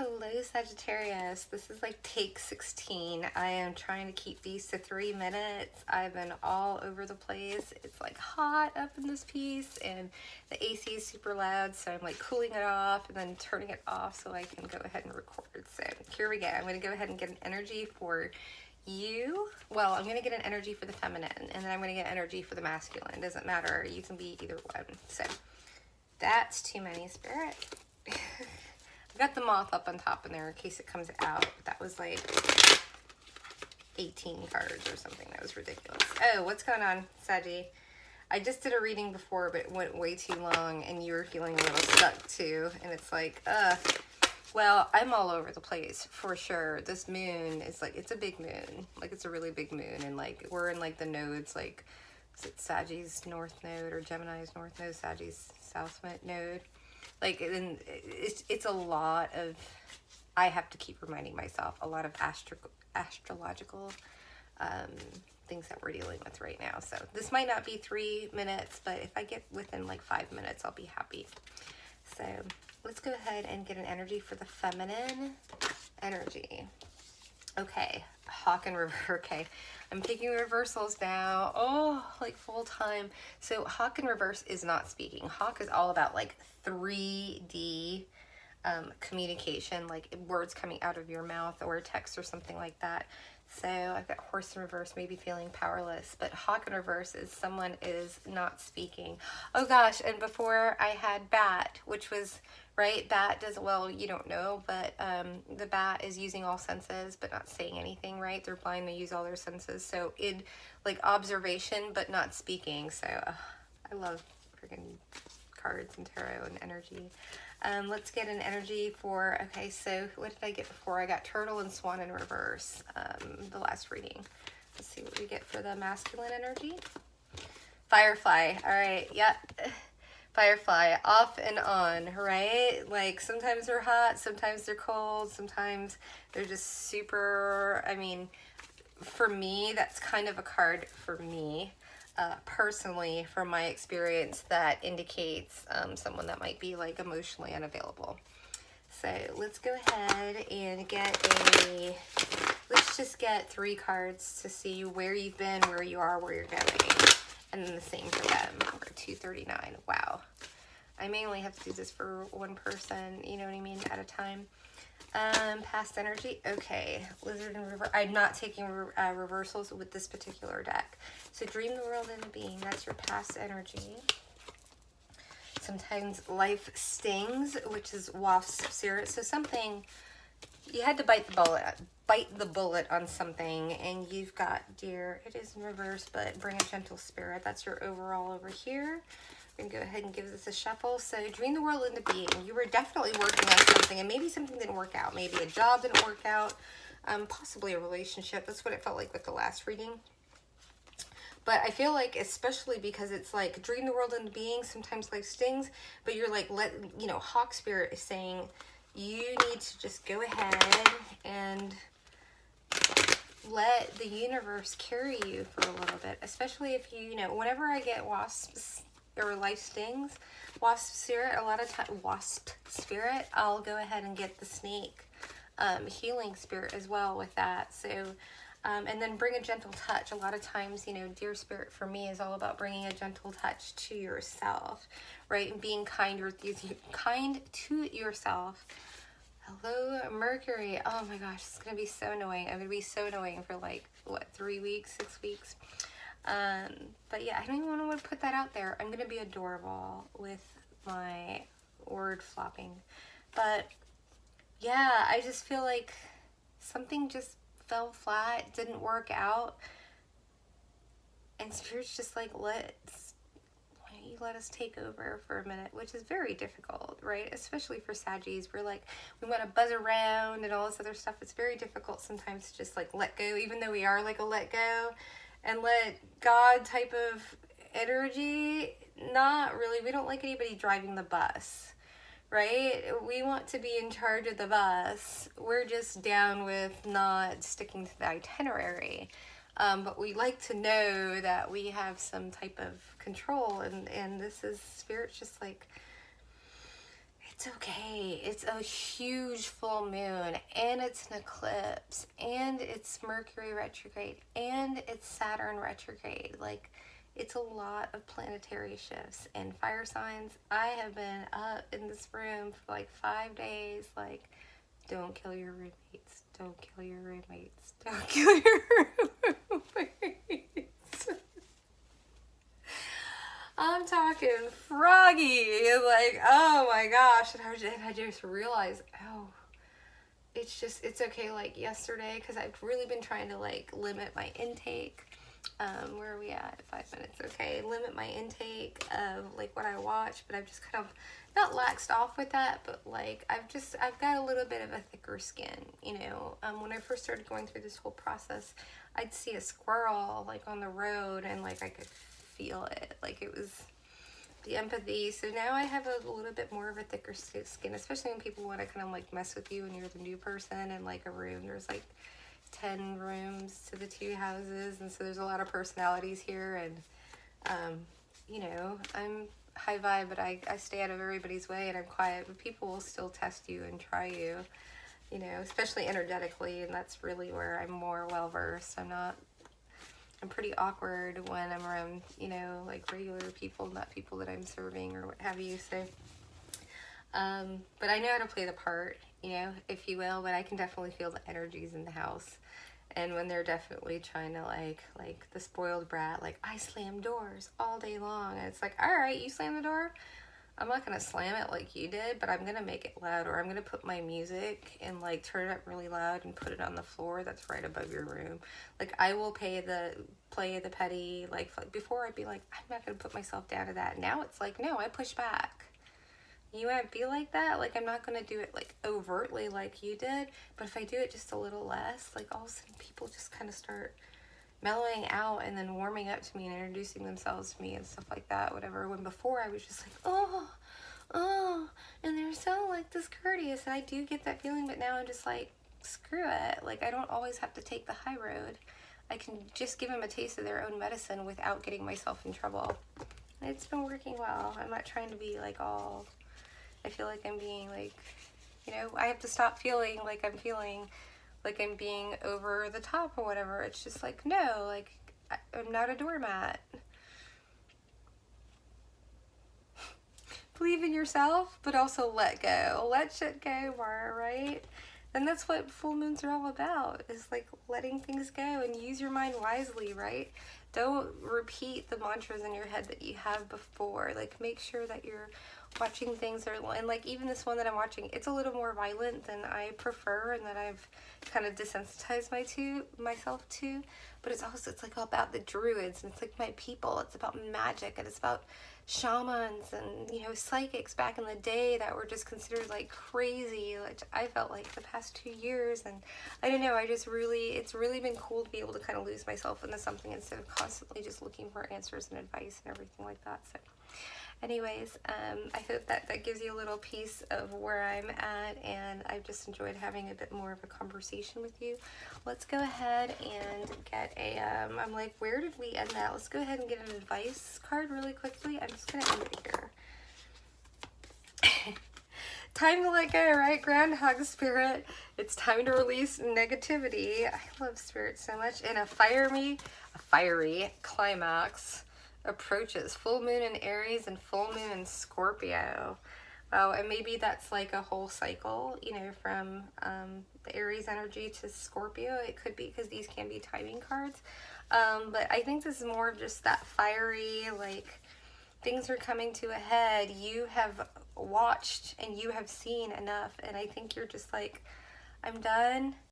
Hello Sagittarius, this is like take 16. I am trying to keep these to 3 minutes. I've been all over the place. It's like hot up in this piece and the AC is super loud, so I'm like cooling it off and then turning it off so I can go ahead and record. So here we go. I'm going to go ahead and get an energy for you. Well, I'm going to get an energy for the feminine and then I'm going to get energy for the masculine. It doesn't matter. You can be either one. So that's too many, Spirit. I got the moth up on top in there in case it comes out. That was like 18 cards or something. That was ridiculous. Oh, what's going on, Saggy? I just did a reading before, but it went way too long, and you were feeling a little stuck too. And it's like, well, I'm all over the place for sure. This moon is like, it's a big moon. Like, it's a really big moon, and like, we're in like the nodes, like, is it Saggy's north node or Gemini's north node, Saggy's south node? Like, and it's a lot of, I have to keep reminding myself, a lot of astrological things that we're dealing with right now. So this might not be 3 minutes, but if I get within like 5 minutes, I'll be happy. So let's go ahead and get an energy for the feminine energy. Okay, Hawk and Reverse. Okay, I'm taking reversals now. Oh, like full time. So Hawk and Reverse is not speaking. Hawk is all about like 3D communication, like words coming out of your mouth or text or something like that. So I've got Horse in Reverse, maybe feeling powerless, but Hawk in Reverse is someone is not speaking. Oh gosh, and before I had Bat, which was, right, Bat does, well, you don't know, but the Bat is using all senses, but not saying anything, right? They're blind, they use all their senses. So in like observation, but not speaking. So I love freaking cards and tarot and energy. Let's get an energy for, okay, so what did I get before? I got Turtle and Swan in Reverse, the last reading. Let's see what we get for the masculine energy. Firefly, all right, yep. Firefly, off and on, right? Like, sometimes they're hot, sometimes they're cold, sometimes they're just super, I mean, for me, that's kind of a card for me. Personally, from my experience, that indicates someone that might be like emotionally unavailable. So let's go ahead and let's just get 3 cards to see where you've been, where you are, where you're going. And then the same for them. We're 239. Wow. I may only have to do this for one person, you know what I mean, at a time. Past energy. Okay, Lizard and Reverse. I'm not taking reversals with this particular deck. So dream the world into being. That's your past energy. Sometimes life stings, which is Wasp's Spirit. So something, you had to bite the bullet on something, and you've got, dear, it is in reverse, but bring a gentle spirit. That's your overall over here. We're going to go ahead and give this a shuffle. So dream the world into being. You were definitely working on something, and maybe something didn't work out. Maybe a job didn't work out, possibly a relationship. That's what it felt like with the last reading. But I feel like, especially because it's like dream the world into being, sometimes life stings, but you're like, Hawk Spirit is saying you need to just go ahead and let the universe carry you for a little bit, especially if whenever I get wasps or life stings, Wasp Spirit, a lot of time, Wasp Spirit, I'll go ahead and get the snake healing spirit as well with that. So, and then bring a gentle touch. A lot of times, Dear Spirit for me is all about bringing a gentle touch to yourself, right? And being kind to yourself. Hello, Mercury. Oh my gosh, it's going to be so annoying. I'm going to be so annoying for like, 3 weeks, 6 weeks. But yeah, I don't even want to put that out there. I'm going to be adorable with my word flopping. But yeah, I just feel like something just fell flat, didn't work out. And Spirit's just like, why don't you let us take over for a minute, which is very difficult, right? Especially for Saggies. We're like, we want to buzz around and all this other stuff. It's very difficult sometimes to just like let go, even though we are like a let go and let God type of energy. Not really. We don't like anybody driving the bus, right? We want to be in charge of the bus. We're just down with not sticking to the itinerary. But we like to know that we have some type of control, and this is Spirit's just like, it's okay. It's a huge full moon, and it's an eclipse, and it's Mercury retrograde, and it's Saturn retrograde. Like, it's a lot of planetary shifts and fire signs. I have been up in this room for like 5 days, like, don't kill your roommates, don't kill your roommates, don't kill your roommates. I'm talking froggy, like, oh my gosh. And I just realized, oh, it's okay. Like yesterday, because I've really been trying to like limit my intake. Where are we at? 5 minutes. Okay, limit my intake of like what I watch, but I've just kind of not laxed off with that, but like I've got a little bit of a thicker skin, you know. When I first started going through this whole process, I'd see a squirrel like on the road, and like I could feel it, like it was the empathy. So now I have a little bit more of a thicker skin, especially when people want to kind of like mess with you and you're the new person in like a room. There's like 10 rooms to the 2 houses, and so there's a lot of personalities here, and you know, I'm high vibe, but I stay out of everybody's way, and I'm quiet, but people will still test you and try you, you know, especially energetically, and that's really where I'm more well versed. I'm pretty awkward when I'm around, you know, like regular people, not people that I'm serving or what have you. So but I know how to play the part, you know, if you will, but I can definitely feel the energies in the house. And when they're definitely trying to like the spoiled brat, like, I slam doors all day long. And it's like, all right, you slam the door. I'm not going to slam it like you did, but I'm going to make it loud, or I'm going to put my music and like turn it up really loud and put it on the floor that's right above your room. Like, I will play the petty, like before I'd be like, I'm not going to put myself down to that. Now it's like, no, I push back. You want to be like that? Like, I'm not going to do it like overtly like you did, but if I do it just a little less, like all of a sudden people just kind of start mellowing out and then warming up to me and introducing themselves to me and stuff like that, whatever. When before I was just like, oh, and they're so like discourteous, and I do get that feeling, but now I'm just like, screw it. Like, I don't always have to take the high road. I can just give them a taste of their own medicine without getting myself in trouble. It's been working well. I'm not trying to be like all... I feel like I'm being like, you know, I have to stop feeling like I'm being over the top or whatever. It's just like, no, like, I'm not a doormat. Believe in yourself, but also let go. Let shit go, Mara, right? And that's what full moons are all about, is like letting things go, and use your mind wisely, right? Don't repeat the mantras in your head that you have before. Like, make sure that you're watching things and like even this one that I'm watching, it's a little more violent than I prefer, and that I've kind of desensitized myself to, but it's like all about the druids, and it's like my people. It's about magic, and it's about shamans and, you know, psychics back in the day that were just considered like crazy, which I felt like the past 2 years. And I don't know, it's really been cool to be able to kind of lose myself into something instead of constantly just looking for answers and advice and everything like that. So anyways, I hope that gives you a little piece of where I'm at, and I've just enjoyed having a bit more of a conversation with you. Let's go ahead and get I'm like, where did we end that? Let's go ahead and get an advice card really quickly. I'm just going to end it here. Time to let go, right? Groundhog Spirit. It's time to release negativity. I love Spirit so much. And a fiery climax approaches. Full moon in Aries and full moon in Scorpio. Oh, and maybe that's like a whole cycle, you know, from the Aries energy to Scorpio. It could be, because these can be timing cards. But I think this is more of just that fiery, like, things are coming to a head. You have watched and you have seen enough, and I think you're just like, I'm done.